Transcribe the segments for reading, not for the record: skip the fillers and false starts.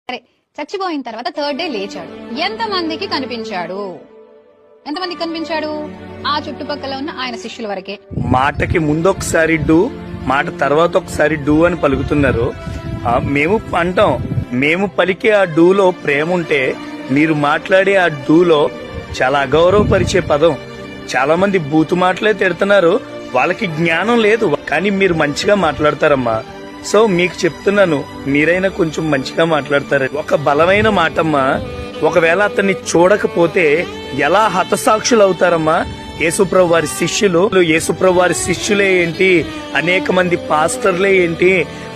సరే, చచ్చిపోయిన తర్వాత థర్డ్ డే లేచాడు. ఎంతమందికి కనిపించాడు? ఎంతమందికి కనిపించాడు? ఆ చుట్టుపక్కల ఉన్న ఆయన శిష్యుల వరకే. మాటకి ముందొకసారి డూ, మాట తర్వాత ఒకసారి డూ అని పలుకుతున్నారు. మేము అంటాం, మేము పలికే ఆ డూలో ప్రేమ ఉంటే, మీరు మాట్లాడే ఆ డూలో చాలా అగౌరవపరిచే పదం. చాలా మంది బూతు మాటలే తిడుతున్నారు, వాళ్ళకి జ్ఞానం లేదు, కానీ మీరు మంచిగా మాట్లాడతారమ్మా. సో మీకు చెప్తున్నాను, మీరైనా కొంచెం మంచిగా మాట్లాడతారు. ఒక బలమైన మాటమ్మా. ఒకవేళ అతన్ని చూడకపోతే ఎలా హతసాక్షులు అవుతారమ్మా? యేసుప్రభు వారి శిష్యులు, యేసుప్రభు వారి శిష్యులే ఏంటి, అనేక మంది పాస్టర్లే ఏంటి,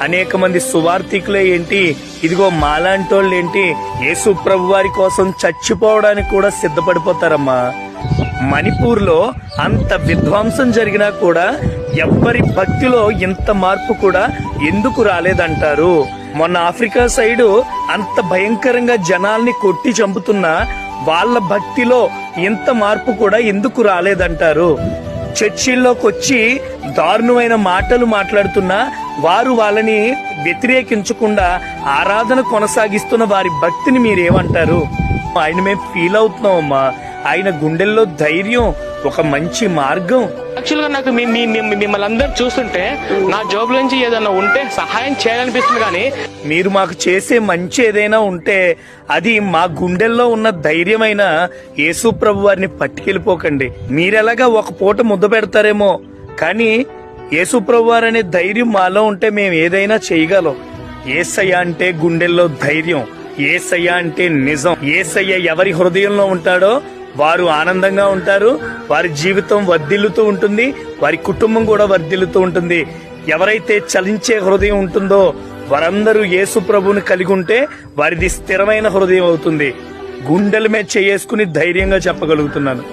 అనేక మంది సువార్థికులే ఏంటి, ఇదిగో మాలాంటోళ్ళు ఏంటి, యేసుప్రభు వారి కోసం చచ్చిపోవడానికి కూడా సిద్ధపడిపోతారమ్మా. మణిపూర్ లో అంత విధ్వంసం జరిగినా కూడా ఎవ్వరి భక్తిలో ఇంత మార్పు కూడా ఎందుకు రాలేదంటారు? మొన్న ఆఫ్రికా సైడు అంత భయంకరంగా జనాల్ని కొట్టి చంపుతున్నా వాళ్ళ భక్తిలో ఇంత మార్పు కూడా ఎందుకు రాలేదంటారు? చర్చిల్లోకి వచ్చి దారుణమైన మాటలు మాట్లాడుతున్నా వారు వాళ్ళని వ్యతిరేకించకుండా ఆరాధన కొనసాగిస్తున్న వారి భక్తిని మీరేమంటారు? ఆయన మేము ఫీల్ అవుతున్నామమ్మా. ఆయన గుండెల్లో ధైర్యం, ఒక మంచి మార్గం. యాక్చువల్ గా నాకు మిమ్మల్ని అందరూ చూస్తుంటే నా జాబ్ నుంచి ఏదైనా ఉంటే సహాయం చేయాలనిపిస్తుంది. కానీ మీరు మాకు చేసే మంచి ఏదైనా ఉంటే అది మా గుండెల్లో ఉన్న ధైర్యమైన యేసు ప్రభు వారిని పట్టుకెళ్ళిపోకండి. మీరెలాగా ఒక పూట ముద్ద పెడతారేమో, కానీ యేసు ప్రభు వారు అనే ధైర్యం మాలో ఉంటే మేము ఏదైనా చేయగలం. యేసయ్య అంటే గుండెల్లో ధైర్యం, యేసయ్య అంటే నిజం. యేసయ్య ఎవరి హృదయంలో ఉంటాడో వారు ఆనందంగా ఉంటారు, వారి జీవితం వర్ధిల్లుతూ ఉంటుంది, వారి కుటుంబం కూడా వర్ధిల్లుతూ ఉంటుంది. ఎవరైతే చలించే హృదయం ఉంటుందో వారందరూ యేసు ప్రభువుని కలిగి ఉంటే వారిది స్థిరమైన హృదయం అవుతుంది. గుండెల మీద చేసుకుని ధైర్యంగా చెప్పగలుగుతున్నాను.